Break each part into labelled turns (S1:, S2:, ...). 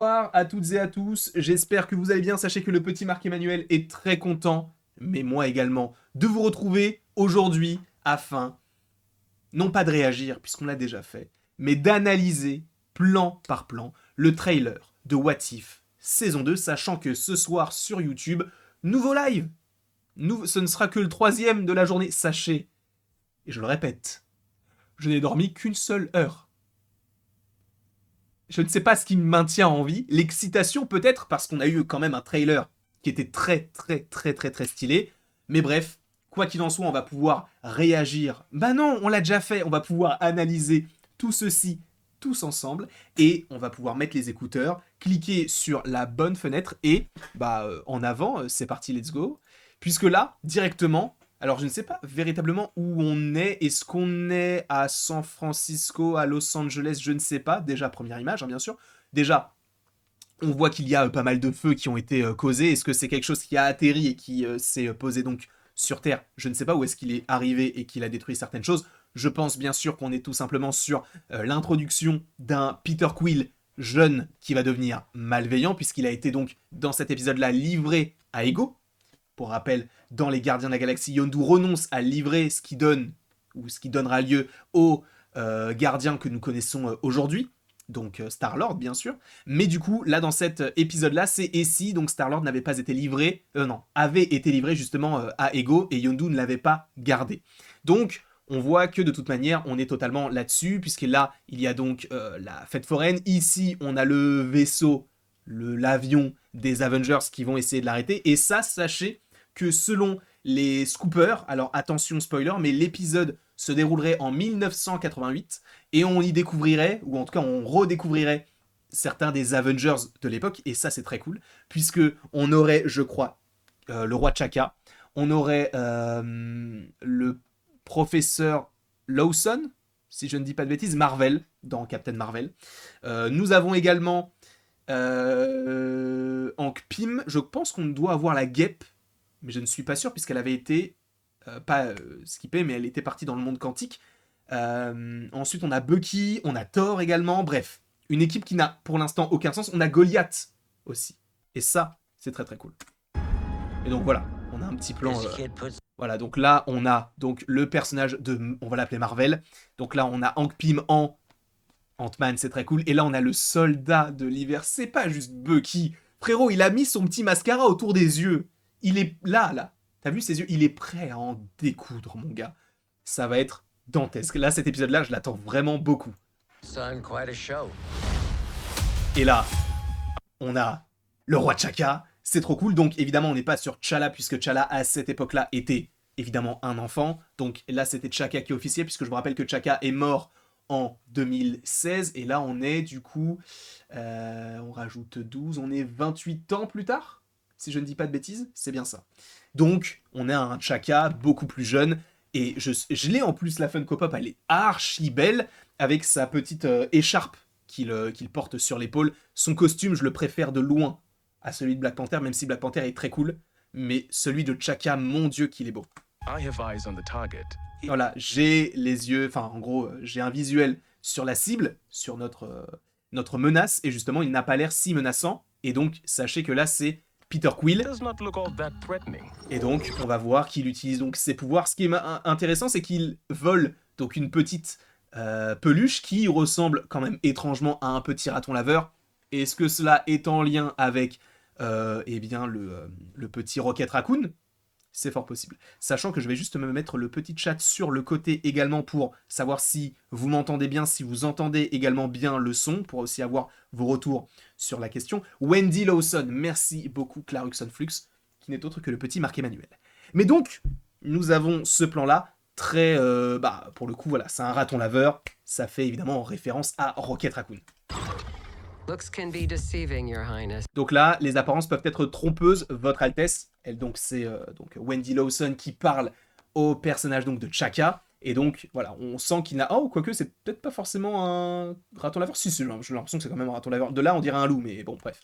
S1: Bonsoir à toutes et à tous, j'espère que vous allez bien. Sachez que le petit Marc-Emmanuel est très content, mais moi également, de vous retrouver aujourd'hui afin, non pas de réagir, puisqu'on l'a déjà fait, mais d'analyser plan par plan le trailer de What If saison 2, sachant que ce soir sur YouTube, nouveau live. Ce ne sera que le 3e de la journée, sachez, et je le répète, je n'ai dormi qu'une seule heure. Je ne sais pas ce qui me maintient en vie. L'excitation peut-être, parce qu'on a eu quand même un trailer qui était très stylé. Mais bref, quoi qu'il en soit, on va pouvoir réagir. Bah non, on l'a déjà fait. On va pouvoir analyser tout ceci tous ensemble. Et on va pouvoir mettre les écouteurs, cliquer sur la bonne fenêtre et en avant, c'est parti, let's go. Puisque là, directement, alors je ne sais pas véritablement où on est. Est-ce qu'on est à San Francisco, à Los Angeles? Je ne sais pas. Déjà, première image, hein, bien sûr. Déjà, on voit qu'il y a pas mal de feux qui ont été causés. Est-ce que c'est quelque chose qui a atterri et qui s'est posé donc sur Terre? Je ne sais pas où est-ce qu'il est arrivé et qu'il a détruit certaines choses. Je pense bien sûr qu'on est tout simplement sur l'introduction d'un Peter Quill jeune qui va devenir malveillant, puisqu'il a été donc dans cet épisode-là livré à Ego. Pour rappel, dans les Gardiens de la Galaxie, Yondu renonce à livrer ce qui donne, ou ce qui donnera lieu aux gardiens que nous connaissons aujourd'hui, donc Star-Lord bien sûr, mais du coup, là dans cet épisode-là, c'est et si donc Star-Lord n'avait pas été livré, avait été livré justement à Ego, et Yondu ne l'avait pas gardé. Donc, on voit que de toute manière, on est totalement là-dessus, puisque là, il y a donc la fête foraine, ici, on a le vaisseau, l'avion des Avengers qui vont essayer de l'arrêter, et ça, sachez que selon les scoopers, alors attention spoiler, mais l'épisode se déroulerait en 1988, et on y découvrirait, ou en tout cas on redécouvrirait certains des Avengers de l'époque, et ça c'est très cool, puisque on aurait, je crois, le roi T'Chaka, on aurait le professeur Lawson, si je ne dis pas de bêtises, Marvel, dans Captain Marvel. Nous avons également Hank Pym, je pense qu'on doit avoir la guêpe, mais je ne suis pas sûr puisqu'elle avait été pas skippée, mais elle était partie dans le monde quantique. Ensuite, on a Bucky, on a Thor également. Bref, une équipe qui n'a pour l'instant aucun sens. On a Goliath aussi. Et ça, c'est très cool. Et donc voilà, on a un petit plan. Voilà, donc là, on a donc le personnage de, on va l'appeler Marvel. Donc là, on a Hank Pym en Ant-Man, c'est très cool. Et là, on a le soldat de l'hiver. C'est pas juste Bucky. Frérot, il a mis son petit mascara autour des yeux. Il est là. T'as vu ses yeux? Il est prêt à en découdre, mon gars. Ça va être dantesque. Là, cet épisode-là, je l'attends vraiment beaucoup. Et là, on a le roi T'Chaka. C'est trop cool. Donc, évidemment, on n'est pas sur T'Challa, puisque T'Challa, à cette époque-là, était évidemment un enfant. Donc là, c'était T'Chaka qui est officiel, puisque je vous rappelle que T'Chaka est mort en 2016. Et là, on est, du coup, on rajoute 12, on est 28 ans plus tard, si je ne dis pas de bêtises, c'est bien ça. Donc, on a un T'Chaka beaucoup plus jeune, et je l'ai en plus, la Funko Pop, elle est archi belle, avec sa petite écharpe qu'il porte sur l'épaule. Son costume, je le préfère de loin à celui de Black Panther, même si Black Panther est très cool, mais celui de T'Chaka, mon Dieu qu'il est beau. Voilà, j'ai les yeux, enfin en gros, j'ai un visuel sur la cible, sur notre menace, et justement, il n'a pas l'air si menaçant, et donc, sachez que là, c'est Peter Quill. Et donc, on va voir qu'il utilise donc ses pouvoirs. Ce qui est intéressant, c'est qu'il vole donc une petite peluche qui ressemble quand même étrangement à un petit raton laveur. Est-ce que cela est en lien avec le petit Rocket Raccoon? C'est fort possible. Sachant que je vais juste me mettre le petit chat sur le côté également pour savoir si vous m'entendez bien, si vous entendez également bien le son, pour aussi avoir vos retours sur la question. Wendy Lawson, merci beaucoup Claruxon Flux, qui n'est autre que le petit Marc-Emmanuel. Mais donc, nous avons ce plan-là, très... pour le coup, voilà, c'est un raton laveur, ça fait évidemment référence à Rocket Raccoon. Donc là, les apparences peuvent être trompeuses, Votre Altesse. C'est donc Wendy Lawson qui parle au personnage donc de T'Chaka. Et donc, voilà, on sent qu'il n'a... Oh, quoique, c'est peut-être pas forcément un raton laveur. Si, j'ai l'impression que c'est quand même un raton laveur. De là, on dirait un loup, mais bon, bref.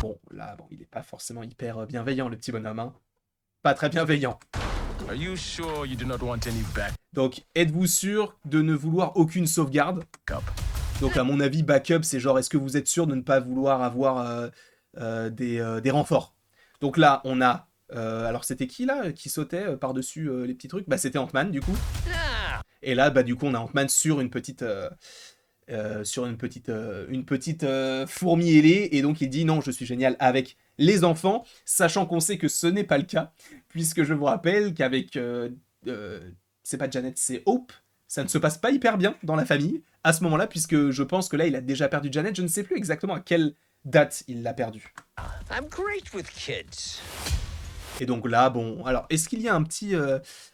S1: Bon, là, il est pas forcément hyper bienveillant, le petit bonhomme, hein. Pas très bienveillant. Donc, êtes-vous sûr de ne vouloir aucune sauvegarde? Donc à mon avis, backup, c'est genre, est-ce que vous êtes sûr de ne pas vouloir avoir des renforts? Donc là, on a... alors c'était qui là qui sautait par-dessus les petits trucs? Bah c'était Ant-Man du coup. Et là, bah du coup, on a Ant-Man sur une petite... fourmi ailée, et donc il dit non, je suis génial avec les enfants, sachant qu'on sait que ce n'est pas le cas, puisque je vous rappelle qu'avec c'est pas Janet, c'est Hope, ça ne se passe pas hyper bien dans la famille à ce moment-là, puisque je pense que là il a déjà perdu Janet, je ne sais plus exactement à quelle date il l'a perdu.
S2: I'm great with kids.
S1: Et donc là, bon, alors, est-ce qu'il y a un petit...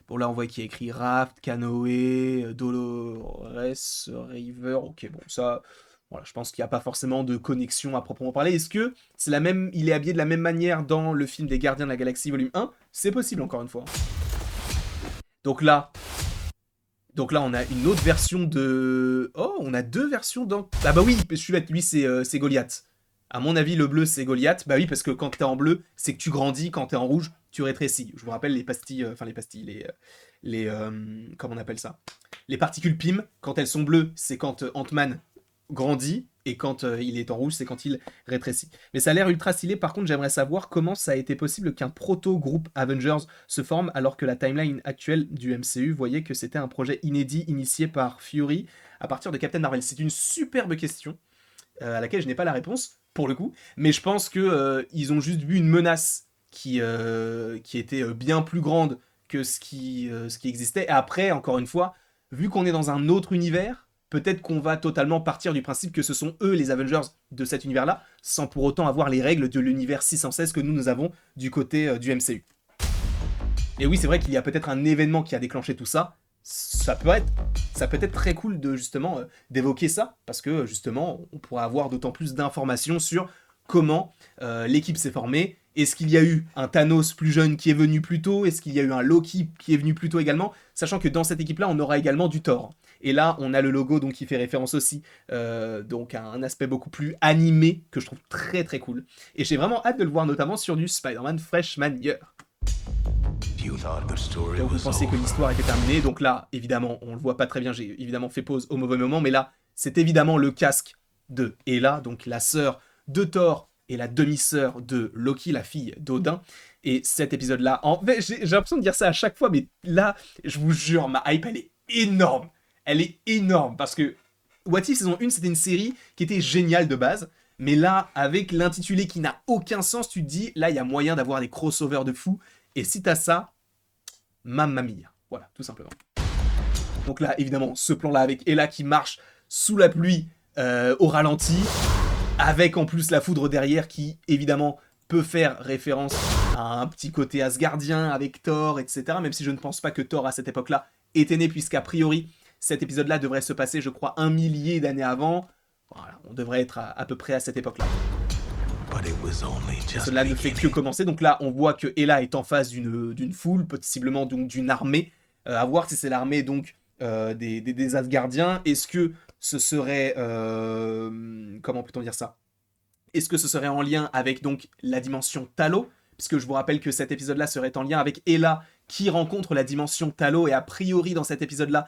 S1: Bon, là, on voit qu'il y a écrit Raft, Canoë, Dolores, River, ok, bon, ça... Voilà, je pense qu'il n'y a pas forcément de connexion à proprement parler. Est-ce que c'est la même... Il est habillé de la même manière dans le film des Gardiens de la Galaxie volume 1? C'est possible, encore une fois. Donc là, on a une autre version de... Oh, on a deux versions dans... Ah bah oui, je suis bête, lui, c'est Goliath. À mon avis, le bleu, c'est Goliath. Bah oui, parce que quand t'es en bleu, c'est que tu grandis. Quand t'es en rouge, tu rétrécis. Je vous rappelle les pastilles... comment on appelle ça? Les particules PIM, quand elles sont bleues, c'est quand Ant-Man grandit. Et quand il est en rouge, c'est quand il rétrécit. Mais ça a l'air ultra stylé. Par contre, j'aimerais savoir comment ça a été possible qu'un proto-groupe Avengers se forme alors que la timeline actuelle du MCU voyait que c'était un projet inédit initié par Fury à partir de Captain Marvel. C'est une superbe question à laquelle je n'ai pas la réponse, pour le coup. Mais je pense que ils ont juste vu une menace qui était bien plus grande que ce qui existait. Et après, encore une fois, vu qu'on est dans un autre univers, peut-être qu'on va totalement partir du principe que ce sont eux les Avengers de cet univers-là, sans pour autant avoir les règles de l'univers 616 que nous avons du côté du MCU. Et oui, c'est vrai qu'il y a peut-être un événement qui a déclenché tout ça. Ça peut être très cool de justement d'évoquer ça, parce que justement, on pourra avoir d'autant plus d'informations sur comment l'équipe s'est formée. Est-ce qu'il y a eu un Thanos plus jeune qui est venu plus tôt? Est-ce qu'il y a eu un Loki qui est venu plus tôt également? Sachant que dans cette équipe-là, on aura également du Thor. Et là, on a le logo donc qui fait référence aussi donc à un aspect beaucoup plus animé que je trouve très très cool. Et j'ai vraiment hâte de le voir notamment sur du Spider-Man Freshman Year. Donc vous pensiez que l'histoire était terminée, donc là, évidemment, on le voit pas très bien, j'ai évidemment fait pause au mauvais moment, mais là, c'est évidemment le casque de Hela, donc la sœur de Thor et la demi-sœur de Loki, la fille d'Odin. Et cet épisode-là, en fait, j'ai l'impression de dire ça à chaque fois, mais là, je vous jure, ma hype, elle est énorme. Elle est énorme, parce que What If saison 1, c'était une série qui était géniale de base, mais là, avec l'intitulé qui n'a aucun sens, tu te dis, là, il y a moyen d'avoir des crossovers de fou, et si t'as ça, mamma mia. Voilà, tout simplement. Donc là, évidemment, ce plan-là avec Hela qui marche sous la pluie au ralenti, avec en plus la foudre derrière qui, évidemment, peut faire référence à un petit côté asgardien avec Thor, etc. Même si je ne pense pas que Thor, à cette époque-là, était né, puisqu'a priori, cet épisode-là devrait se passer, je crois, 1 millier d'années avant. Voilà, on devrait être à peu près à cette époque-là. Cela ne fait que commencer, donc là on voit que Hela est en face d'une foule, possiblement donc d'une armée, à voir si c'est l'armée donc des Asgardiens. Est-ce que ce serait, comment peut-on dire ça? Est-ce que ce serait en lien avec donc la dimension Talo? Puisque je vous rappelle que cet épisode-là serait en lien avec Hela qui rencontre la dimension Talo, et a priori dans cet épisode-là,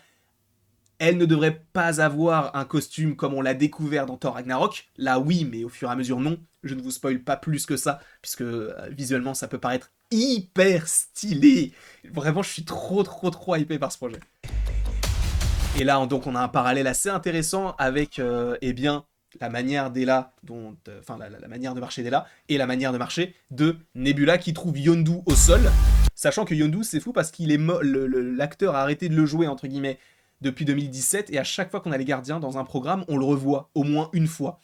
S1: elle ne devrait pas avoir un costume comme on l'a découvert dans Thor Ragnarok. Là oui, mais au fur et à mesure non. Je ne vous spoil pas plus que ça, puisque visuellement ça peut paraître hyper stylé. Vraiment, je suis trop hypé par ce projet. Et là, donc, on a un parallèle assez intéressant avec, eh bien, la manière d'Hela, enfin la manière de marcher d'Hela, et la manière de marcher de Nebula qui trouve Yondu au sol. Sachant que Yondu, c'est fou parce qu'il est l'acteur a arrêté de le jouer, entre guillemets, depuis 2017, et à chaque fois qu'on a les gardiens dans un programme, on le revoit au moins une fois.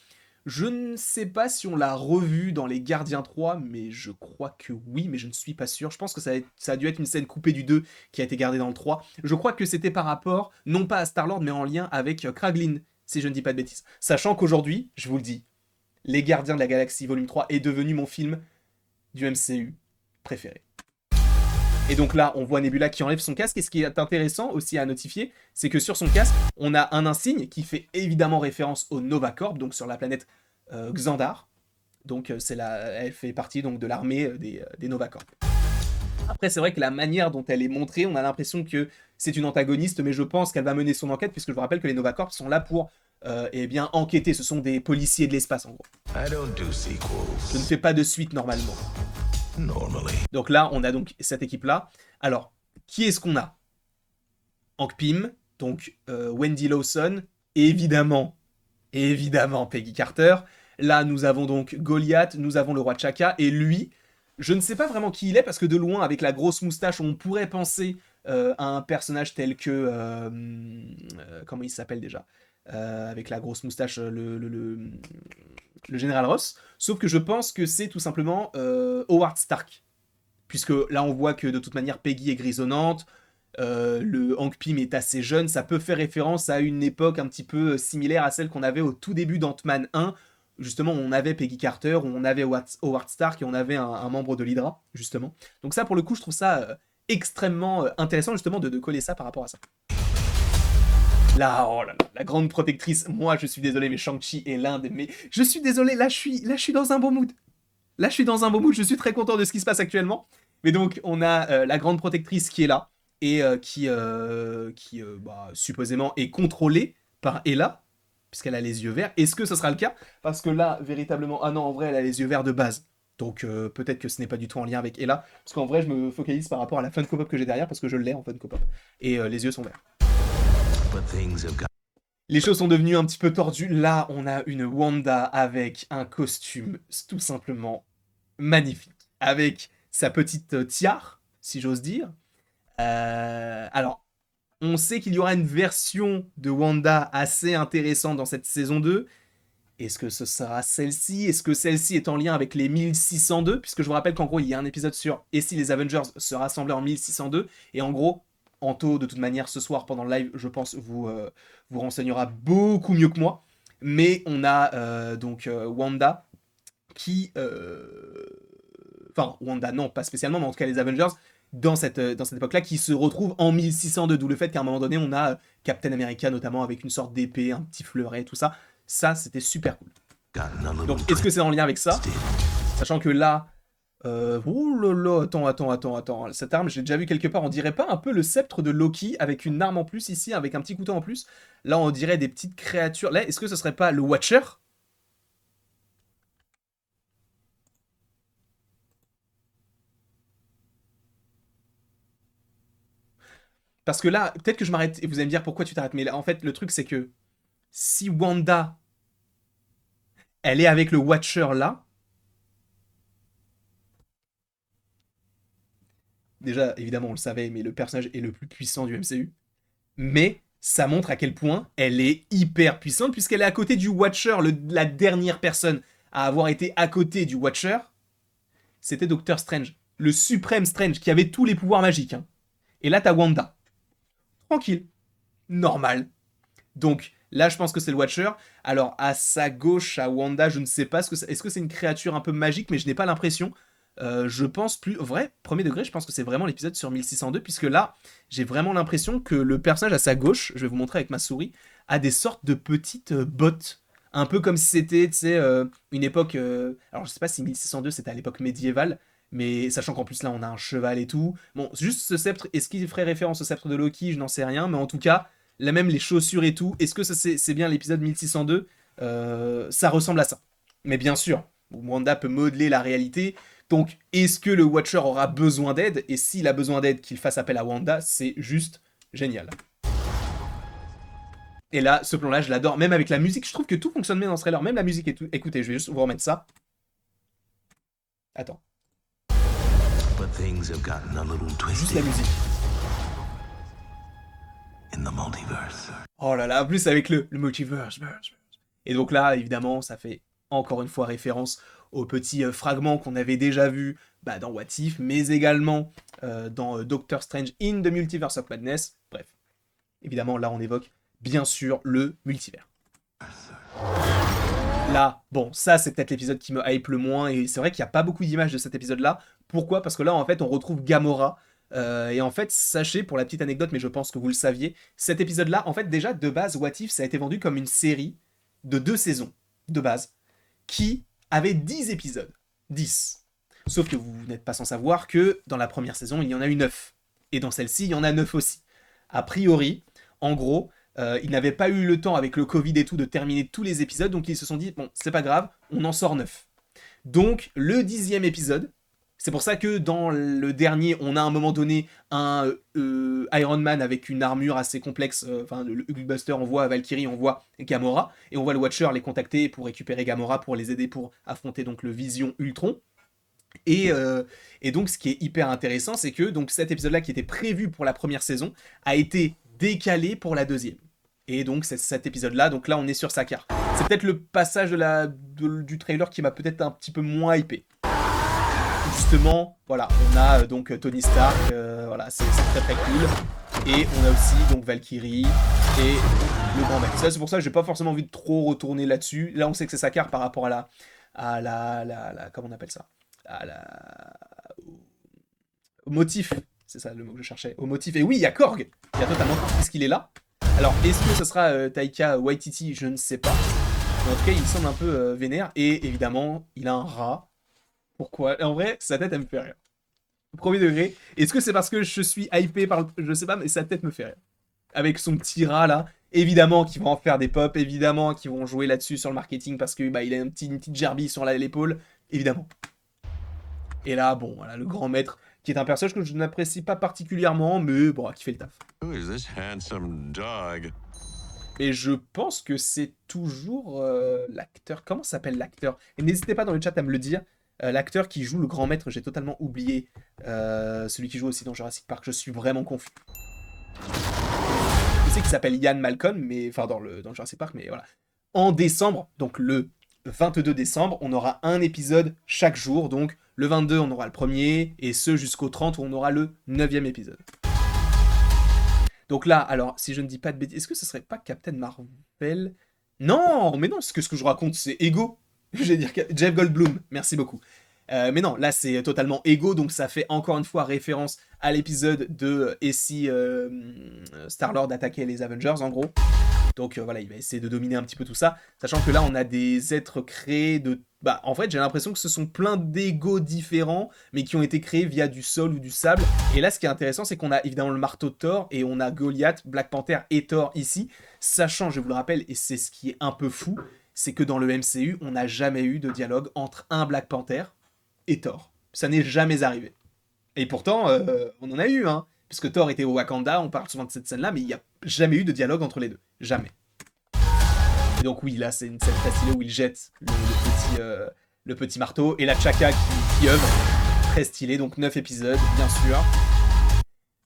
S1: Je ne sais pas si on l'a revu dans les Gardiens 3, mais je crois que oui, mais je ne suis pas sûr. Je pense que ça a dû être une scène coupée du 2 qui a été gardée dans le 3. Je crois que c'était par rapport, non pas à Star-Lord, mais en lien avec Kraglin, si je ne dis pas de bêtises. Sachant qu'aujourd'hui, je vous le dis, Les Gardiens de la Galaxie volume 3 est devenu mon film du MCU préféré. Et donc là, on voit Nebula qui enlève son casque, et ce qui est intéressant aussi à notifier, c'est que sur son casque, on a un insigne qui fait évidemment référence au Nova Corps, donc sur la planète Xandar. Donc elle fait partie donc, de l'armée des Nova Corps. Après, c'est vrai que la manière dont elle est montrée, on a l'impression que c'est une antagoniste, mais je pense qu'elle va mener son enquête, puisque je vous rappelle que les Nova Corps sont là pour eh bien enquêter. Ce sont des policiers de l'espace en gros.
S2: I don't do sequels.
S1: Je ne fais pas de suite normalement.
S2: Normally.
S1: Donc là, on a donc cette équipe-là. Alors, qui est-ce qu'on a? Hank Pym, donc Wendy Lawson, et évidemment Peggy Carter. Là, nous avons donc Goliath, nous avons le roi T'Chaka, et lui, je ne sais pas vraiment qui il est, parce que de loin, avec la grosse moustache, on pourrait penser à un personnage tel que... comment il s'appelle déjà avec la grosse moustache, le général Ross. Sauf que je pense que c'est tout simplement Howard Stark. Puisque là, on voit que de toute manière, Peggy est grisonnante, le Hank Pym est assez jeune, ça peut faire référence à une époque un petit peu similaire à celle qu'on avait au tout début d'Ant-Man 1, justement où on avait Peggy Carter, où on avait Howard Stark et on avait un membre de l'Hydra, justement. Donc ça, pour le coup, je trouve ça extrêmement intéressant, justement, de coller ça par rapport à ça. Là, oh là là, la grande protectrice, moi je suis désolé, mais Shang-Chi est l'un des... Mais je suis désolé, là je suis dans un bon mood. Là je suis dans un bon mood, je suis très content de ce qui se passe actuellement. Mais donc, on a la grande protectrice qui est là, et qui supposément est contrôlée par Ella, puisqu'elle a les yeux verts. Est-ce que ce sera le cas? Parce que là, véritablement... Ah non, en vrai, elle a les yeux verts de base. Donc peut-être que ce n'est pas du tout en lien avec Ella. Parce qu'en vrai, je me focalise par rapport à la Funko Pop que j'ai derrière, parce que je l'ai en Funko Pop. Et les yeux sont verts. Les choses sont devenues un petit peu tordues. Là, on a une Wanda avec un costume tout simplement magnifique. Avec sa petite tiare, si j'ose dire. Alors, on sait qu'il y aura une version de Wanda assez intéressante dans cette saison 2. Est-ce que ce sera celle-ci? Est-ce que celle-ci est en lien avec les 1602? Puisque je vous rappelle qu'en gros, il y a un épisode sur « Et si les Avengers se rassemblaient en 1602 ?» Et en gros, Anto, de toute manière, ce soir, pendant le live, je pense, vous renseignera beaucoup mieux que moi. Mais on a donc Wanda qui... Enfin, Wanda, non, pas spécialement, mais en tout cas les Avengers, dans cette époque-là, qui se retrouvent en 1602. D'où le fait qu'à un moment donné, on a Captain America, notamment, avec une sorte d'épée, un petit fleuret, tout ça. Ça, c'était super cool. Donc, est-ce que c'est en lien avec ça? Sachant que là... oh là là, attends. Cette arme, j'ai déjà vu quelque part. On dirait pas un peu le sceptre de Loki avec une arme en plus ici, avec un petit couteau en plus? Là, on dirait des petites créatures. Là, est-ce que ce serait pas le Watcher? Parce que là, peut-être que je m'arrête et vous allez me dire pourquoi tu t'arrêtes. Mais là, en fait, le truc, c'est que si Wanda, elle est avec le Watcher là, déjà, évidemment, on le savait, mais le personnage est le plus puissant du MCU. Mais ça montre à quel point elle est hyper puissante, puisqu'elle est à côté du Watcher. La dernière personne à avoir été à côté du Watcher, c'était Doctor Strange. Le suprême Strange, qui avait tous les pouvoirs magiques. Hein. Et là, t'as Wanda. Tranquille. Normal. Donc, là, je pense que c'est le Watcher. Alors, à sa gauche, à Wanda, je ne sais pas. Est-ce que c'est une créature un peu magique, mais je n'ai pas l'impression. Je pense plus... Vrai, premier degré, je pense que c'est vraiment l'épisode sur 1602, puisque là, j'ai vraiment l'impression que le personnage à sa gauche, je vais vous montrer avec ma souris, a des sortes de petites bottes. Un peu comme si c'était, tu sais, une époque... alors, je sais pas si 1602, c'était à l'époque médiévale, mais sachant qu'en plus, là, on a un cheval et tout. Bon, juste ce sceptre, est-ce qu'il ferait référence au sceptre de Loki? Je n'en sais rien, mais en tout cas, là même, les chaussures et tout, est-ce que c'est bien l'épisode 1602? Ça ressemble à ça. Mais bien sûr, Wanda peut modeler la réalité. Donc, est-ce que le Watcher aura besoin d'aide? Et s'il a besoin d'aide, qu'il fasse appel à Wanda, c'est juste génial. Et là, ce plan-là, je l'adore. Même avec la musique, je trouve que tout fonctionne bien dans ce trailer. Même la musique et tout. Écoutez, je vais juste vous remettre ça. Attends. Juste la musique. Oh là là, en plus avec le multiverse. Et donc là, évidemment, ça fait encore une fois référence aux petits fragments qu'on avait déjà vus dans What If, mais également dans Doctor Strange in the Multiverse of Madness. Bref, évidemment, là, on évoque bien sûr le multivers. Là, bon, ça, c'est peut-être l'épisode qui me hype le moins, et c'est vrai qu'il n'y a pas beaucoup d'images de cet épisode-là. Pourquoi? Parce que là, en fait, on retrouve Gamora. Et en fait, sachez, pour la petite anecdote, mais je pense que vous le saviez, cet épisode-là, en fait, déjà, de base, What If, ça a été vendu comme une série de 2 saisons, de base, qui avait 10 épisodes. 10. Sauf que vous n'êtes pas sans savoir que dans la première saison, il y en a eu 9. Et dans celle-ci, il y en a 9 aussi. A priori, en gros, Ils n'avaient pas eu le temps avec le Covid et tout de terminer tous les épisodes, donc ils se sont dit, bon, c'est pas grave, on en sort 9. Donc, le 10e épisode, c'est pour ça que dans le dernier, on a à un moment donné un Iron Man avec une armure assez complexe, le Hulkbuster envoie Valkyrie, on voit Gamora, et on voit le Watcher les contacter pour récupérer Gamora, pour les aider pour affronter donc le Vision Ultron. Et donc, ce qui est hyper intéressant, c'est que donc, cet épisode-là, qui était prévu pour la première saison, a été décalé pour la deuxième. Et donc, c'est cet épisode-là, donc là, on est sur Sakaar. C'est peut-être le passage du trailer qui m'a peut-être un petit peu moins hypé. Justement, voilà, on a donc Tony Stark, voilà, c'est très très cool. Et on a aussi donc Valkyrie et le grand maître. Ça, c'est pour ça que j'ai pas forcément envie de trop retourner là-dessus. Là, on sait que c'est Sakaar par rapport à la comment on appelle ça, au motif. C'est ça le mot que je cherchais. Au motif. Et oui, il y a Korg. Il y a totalement Korg puisqu'il est là. Alors, est-ce que ce sera Taika Waititi? Je ne sais pas. Mais en tout cas, il semble un peu vénère. Et évidemment, il a un rat. Pourquoi? En vrai, sa tête, elle me fait rire. Premier degré. Est-ce que c'est parce que je suis hypé par... Je sais pas, mais sa tête me fait rire. Avec son petit rat, là. Évidemment qu'ils vont en faire des pop. Évidemment qu'ils vont jouer là-dessus sur le marketing parce que il a une petite gerbille sur l'épaule. Évidemment. Et là, bon, voilà, le grand maître, qui est un personnage que je n'apprécie pas particulièrement, mais bon, qui fait le taf.
S2: Who is this handsome dog?
S1: Et je pense que c'est toujours l'acteur. Comment s'appelle l'acteur? Et n'hésitez pas dans le chat à me le dire. L'acteur qui joue le grand maître, j'ai totalement oublié. Celui qui joue aussi dans Jurassic Park, je suis vraiment confus. Je sais qu'il s'appelle Ian Malcolm, mais enfin dans Jurassic Park, mais voilà. En décembre, donc le 22 décembre, on aura un épisode chaque jour. Donc le 22, on aura le premier, et ce jusqu'au 30 où on aura le 9e épisode. Donc là, alors, si je ne dis pas de bêtises, est-ce que ce serait pas Captain Marvel? Non, mais non, ce que je raconte, c'est Ego. Je vais dire Jeff Goldblum, merci beaucoup. Mais non, là, c'est totalement Ego, donc ça fait encore une fois référence à l'épisode de Et si Star-Lord attaquait les Avengers, en gros. Donc voilà, il va essayer de dominer un petit peu tout ça, sachant que là, on a des êtres créés de... Bah, en fait, j'ai l'impression que ce sont plein d'égos différents, mais qui ont été créés via du sol ou du sable. Et là, ce qui est intéressant, c'est qu'on a évidemment le marteau de Thor, et on a Goliath, Black Panther et Thor ici, sachant, je vous le rappelle, et c'est ce qui est un peu fou, c'est que dans le MCU, on n'a jamais eu de dialogue entre un Black Panther et Thor. Ça n'est jamais arrivé. Et pourtant, on en a eu, hein. Puisque Thor était au Wakanda, on parle souvent de cette scène-là, mais il n'y a jamais eu de dialogue entre les deux. Jamais. Et donc oui, là, c'est une scène très stylée où il jette le petit marteau, et la Chaka qui œuvre. Très stylé, donc 9 épisodes, bien sûr.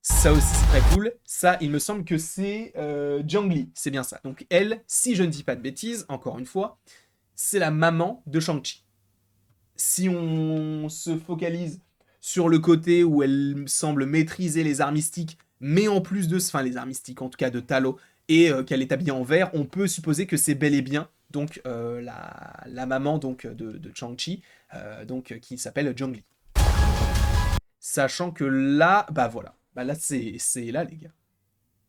S1: Ça aussi, c'est très cool. Ça, il me semble que c'est Zhang Li, c'est bien ça. Donc elle, si je ne dis pas de bêtises, encore une fois, c'est la maman de Shang-Chi. Si on se focalise sur le côté où elle semble maîtriser les arts mystiques, mais en plus de... Enfin, les arts mystiques, en tout cas de Talo, et qu'elle est habillée en vert, on peut supposer que c'est bel et bien donc la maman donc, de Shang-Chi, donc, qui s'appelle Zhang Li. Sachant que là, bah voilà. Bah là, c'est Ella, les gars.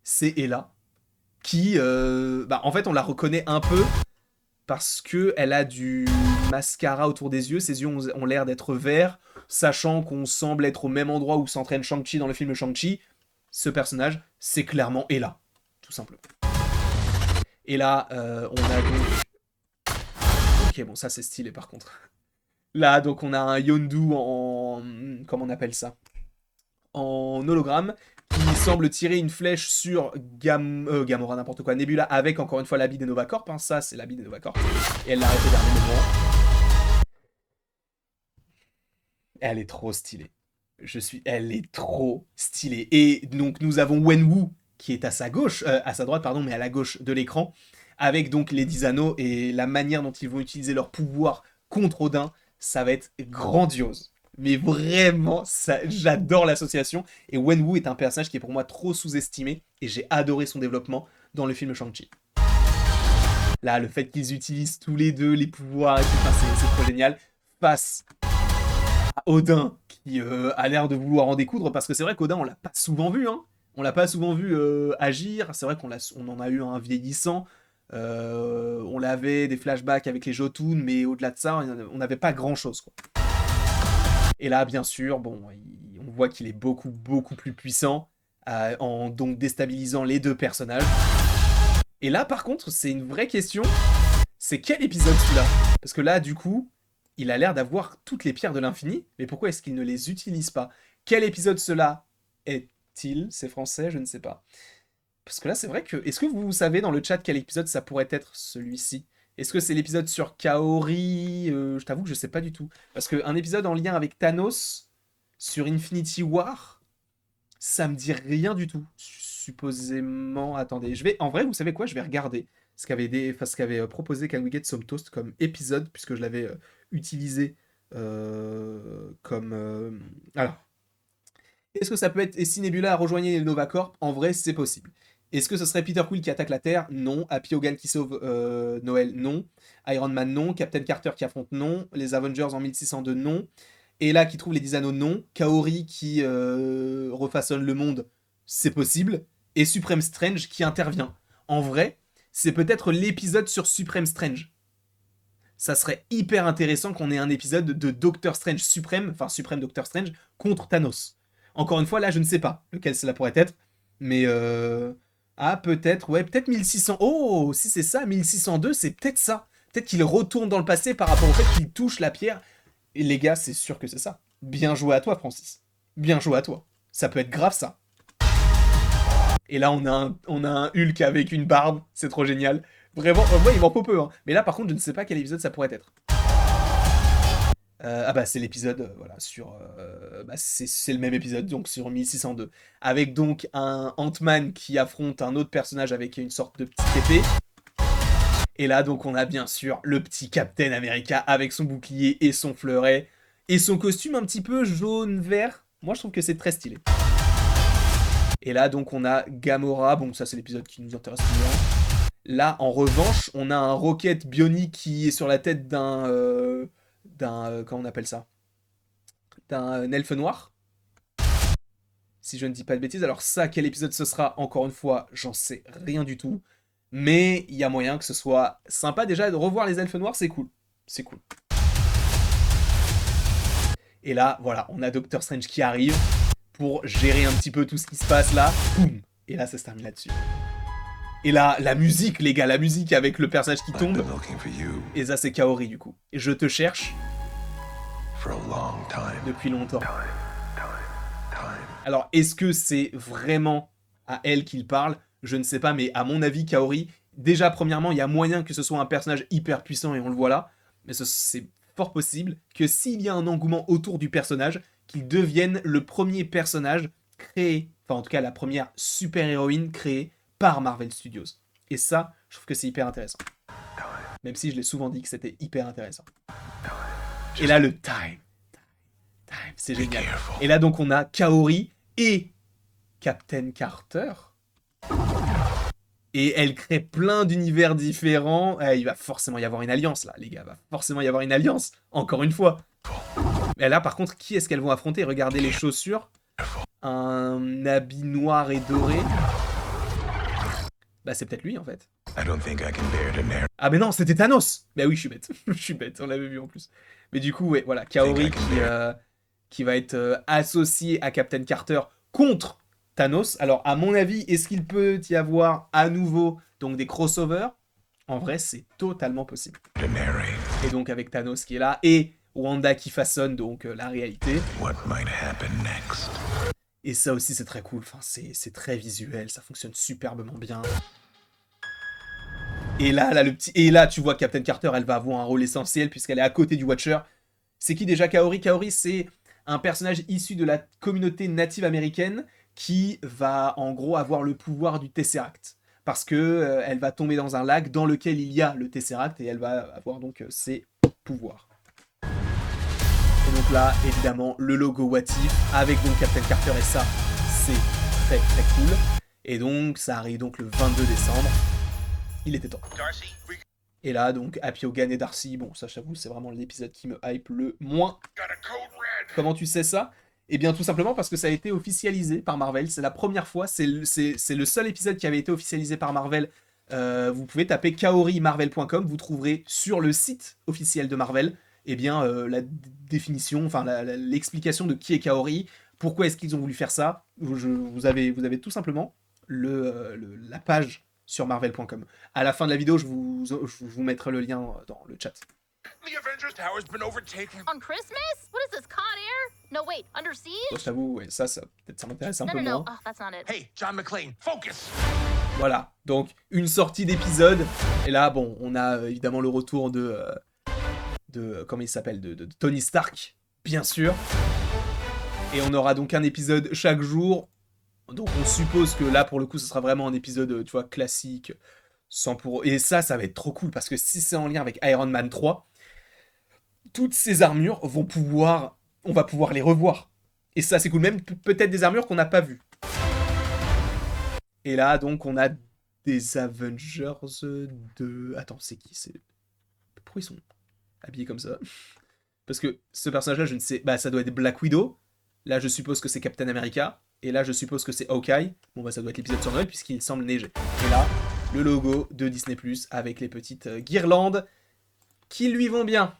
S1: C'est Ella qui... en fait, on la reconnaît un peu parce qu'elle a du mascara autour des yeux. Ses yeux ont l'air d'être verts, sachant qu'on semble être au même endroit où s'entraîne Shang-Chi dans le film Shang-Chi. Ce personnage, c'est clairement Ella, tout simplement. Et là, on a donc... Ok, bon, ça c'est stylé par contre. Là, donc on a un Yondu en... Comment on appelle ça? En hologramme, qui semble tirer une flèche sur Gamora, n'importe quoi, Nebula, avec encore une fois l'habit des Novacorp, hein, ça c'est l'habit des Novacorp, et elle l'arrête au dernier moment. Elle est trop stylée. Elle est trop stylée. Et donc nous avons Wenwu, qui est à sa gauche, à sa droite, pardon, mais à la gauche de l'écran, avec donc les 10 anneaux, et la manière dont ils vont utiliser leur pouvoir contre Odin, ça va être grandiose. Mais vraiment, j'adore l'association. Et Wenwu est un personnage qui est pour moi trop sous-estimé. Et j'ai adoré son développement dans le film Shang-Chi. Là, le fait qu'ils utilisent tous les deux les pouvoirs et tout, c'est trop génial. Face à Odin, qui a l'air de vouloir en découdre. Parce que c'est vrai qu'Odin, on l'a pas souvent vu. Hein. On l'a pas souvent vu agir. C'est vrai qu'on en a eu un vieillissant. On avait des flashbacks avec les Jotun. Mais au-delà de ça, on n'avait pas grand-chose, quoi. Et là, bien sûr, bon, on voit qu'il est beaucoup, beaucoup plus puissant, en donc déstabilisant les deux personnages. Et là, par contre, c'est une vraie question. C'est quel épisode celui-là? Parce que là, du coup, il a l'air d'avoir toutes les pierres de l'infini, mais pourquoi est-ce qu'il ne les utilise pas? Quel épisode cela est-il? C'est français, je ne sais pas. Parce que là, c'est vrai que... Est-ce que vous savez dans le chat quel épisode ça pourrait être celui-ci? Est-ce que c'est l'épisode sur Kaori? Je t'avoue que je sais pas du tout. Parce qu'un épisode en lien avec Thanos sur Infinity War, ça me dit rien du tout. Supposément... Attendez, je vais... En vrai, vous savez quoi? Je vais regarder ce qu'avait proposé Can We Get Some Toast comme épisode, puisque je l'avais utilisé comme... Alors, est-ce que ça peut être... Et si Nebula a rejoint les Nova Corps? En vrai, c'est possible. Est-ce que ce serait Peter Quill qui attaque la Terre? Non. Happy Hogan qui sauve Noël? Non. Iron Man? Non. Captain Carter qui affronte? Non. Les Avengers en 1602? Non. Ella qui trouve les 10 anneaux? Non. Kaori qui refaçonne le monde? C'est possible. Et Supreme Strange qui intervient? En vrai, c'est peut-être l'épisode sur Supreme Strange. Ça serait hyper intéressant qu'on ait un épisode de Doctor Strange suprême, enfin Supreme Doctor Strange, contre Thanos. Encore une fois, là, je ne sais pas lequel cela pourrait être, mais ah, peut-être, ouais, peut-être 1600... Oh, si c'est ça, 1602, c'est peut-être ça. Peut-être qu'il retourne dans le passé par rapport au fait qu'il touche la pierre. Et les gars, c'est sûr que c'est ça. Bien joué à toi, Francis. Bien joué à toi. Ça peut être grave, ça. Et là, on a un Hulk avec une barbe. C'est trop génial. Vraiment, moi, il m'en faut peu. Hein. Mais là, par contre, je ne sais pas quel épisode ça pourrait être. Ah bah c'est l'épisode, voilà, sur... bah c'est le même épisode, donc sur 1602. Avec donc un Ant-Man qui affronte un autre personnage avec une sorte de petite épée. Et là, donc, on a bien sûr le petit Captain America avec son bouclier et son fleuret. Et son costume un petit peu jaune-vert. Moi, je trouve que c'est très stylé. Et là, donc, on a Gamora. Bon, ça, c'est l'épisode qui nous intéresse moins. Là, en revanche, on a un Rocket bionique qui est sur la tête d'un... comment on appelle ça? D'un elfe noir. Si je ne dis pas de bêtises. Alors ça, quel épisode ce sera? Encore une fois, j'en sais rien du tout. Mais il y a moyen que ce soit sympa. Déjà, de revoir les elfes noirs, c'est cool. C'est cool. Et là, voilà, on a Doctor Strange qui arrive pour gérer un petit peu tout ce qui se passe là. Boum. Et là, ça se termine là-dessus. Et là, la musique, les gars, la musique avec le personnage qui tombe. Et ça, c'est Kaori, du coup. Et je te cherche depuis longtemps. Alors, est-ce que c'est vraiment à elle qu'il parle? Je ne sais pas, mais à mon avis, Kaori, déjà, premièrement, il y a moyen que ce soit un personnage hyper puissant, et on le voit là, mais c'est fort possible que s'il y a un engouement autour du personnage, qu'il devienne le premier personnage créé, enfin en tout cas la première super-héroïne créée par Marvel Studios. Et ça, je trouve que c'est hyper intéressant. Même si je l'ai souvent dit que c'était hyper intéressant. Et là, le time, c'est génial. Et là, donc, on a Kaori et Captain Carter. Et elle crée plein d'univers différents. Il va forcément y avoir une alliance, là, les gars. Il va forcément y avoir une alliance, encore une fois. Mais là, par contre, qui est-ce qu'elles vont affronter? Regardez les chaussures. Un habit noir et doré. Bah, c'est peut-être lui, en fait. Ah, mais non, c'était Thanos! Bah oui, je suis bête. Je suis bête, on l'avait vu en plus. Mais du coup, ouais, voilà, Kaori qui va être associé à Captain Carter contre Thanos. Alors, à mon avis, est-ce qu'il peut y avoir à nouveau donc des crossovers? En vrai, c'est totalement possible. Et donc, avec Thanos qui est là, et Wanda qui façonne donc la réalité. Et ça aussi, c'est très cool. Enfin, c'est très visuel, ça fonctionne superbement bien. Et là, et là, tu vois Captain Carter, elle va avoir un rôle essentiel puisqu'elle est à côté du Watcher. C'est qui déjà Kaori? Kaori, c'est un personnage issu de la communauté native américaine qui va en gros avoir le pouvoir du Tesseract. Parce que elle va tomber dans un lac dans lequel il y a le Tesseract et elle va avoir donc ses pouvoirs. Et donc là, évidemment, le logo What If avec donc Captain Carter et ça, c'est très très cool. Et donc, ça arrive donc le 22 décembre. Il était temps. Et là, donc, Happy Hogan et Darcy, bon, ça, j'avoue, c'est vraiment l'épisode qui me hype le moins. Comment tu sais ça? Eh bien, tout simplement parce que ça a été officialisé par Marvel. C'est la première fois, c'est le seul épisode qui avait été officialisé par Marvel. Vous pouvez taper kaorimarvel.com, vous trouverez sur le site officiel de Marvel, eh bien, la définition, enfin, l'explication de qui est Kaori, pourquoi est-ce qu'ils ont voulu faire ça. Vous avez tout simplement la page sur marvel.com. À la fin de la vidéo, je vous mettrai le lien dans le chat.
S3: The Avengers Tower's been overtaken.
S4: On Christmas? What is this, Con Air? No, wait, Under Siege?
S1: Bon, je t'avoue, ouais, ça peut-être ça m'intéresse un
S4: No,
S1: peu
S4: no, no.
S1: moins.
S4: Oh, that's not it.
S3: Hey, John McClane, focus!
S1: Voilà, donc une sortie d'épisode. Et là, bon, on a évidemment le retour de comment il s'appelle, de Tony Stark, bien sûr. Et on aura donc un épisode chaque jour. Donc on suppose que là, pour le coup, ce sera vraiment un épisode, tu vois, classique. Sans pour... Et ça va être trop cool, parce que si c'est en lien avec Iron Man 3, toutes ces armures vont pouvoir... On va pouvoir les revoir. Et ça, c'est cool. Même peut-être des armures qu'on n'a pas vues. Et là, donc, on a des Avengers de... Attends, c'est qui? Pourquoi ils sont habillés comme ça? Parce que ce personnage-là, je ne sais... Bah, ça doit être Black Widow. Là, je suppose que c'est Captain America. Et là, je suppose que c'est Hawkeye. Bon, bah, ça doit être l'épisode sur Noël, puisqu'il semble neiger. Et là, le logo de Disney+, avec les petites guirlandes qui lui vont bien.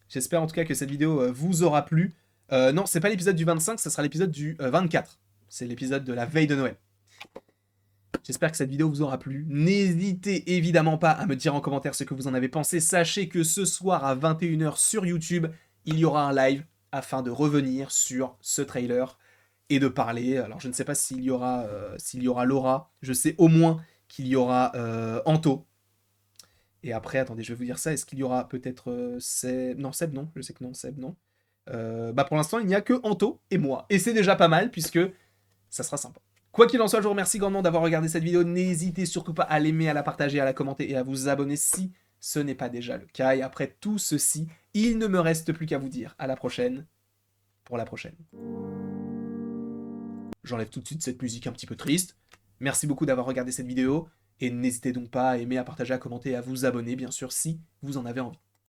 S1: J'espère en tout cas que cette vidéo vous aura plu. Non, c'est pas l'épisode du 25, ça sera l'épisode du 24. C'est l'épisode de la veille de Noël. J'espère que cette vidéo vous aura plu. N'hésitez évidemment pas à me dire en commentaire ce que vous en avez pensé. Sachez que ce soir à 21h sur YouTube, il y aura un live afin de revenir sur ce trailer et de parler. Alors je ne sais pas s'il y aura Laura. Je sais au moins qu'il y aura Anto. Et après, attendez, je vais vous dire ça. Est-ce qu'il y aura peut-être Seb? Non, Seb, non. Je sais que non, Seb, non. Bah pour l'instant, il n'y a que Anto et moi. Et c'est déjà pas mal, puisque ça sera sympa. Quoi qu'il en soit, je vous remercie grandement d'avoir regardé cette vidéo. N'hésitez surtout pas à l'aimer, à la partager, à la commenter et à vous abonner si ce n'est pas déjà le cas. Et après tout ceci, il ne me reste plus qu'à vous dire à la prochaine pour la prochaine. J'enlève tout de suite cette musique un petit peu triste. Merci beaucoup d'avoir regardé cette vidéo. Et n'hésitez donc pas à aimer, à partager, à commenter et à vous abonner, bien sûr, si vous en avez envie.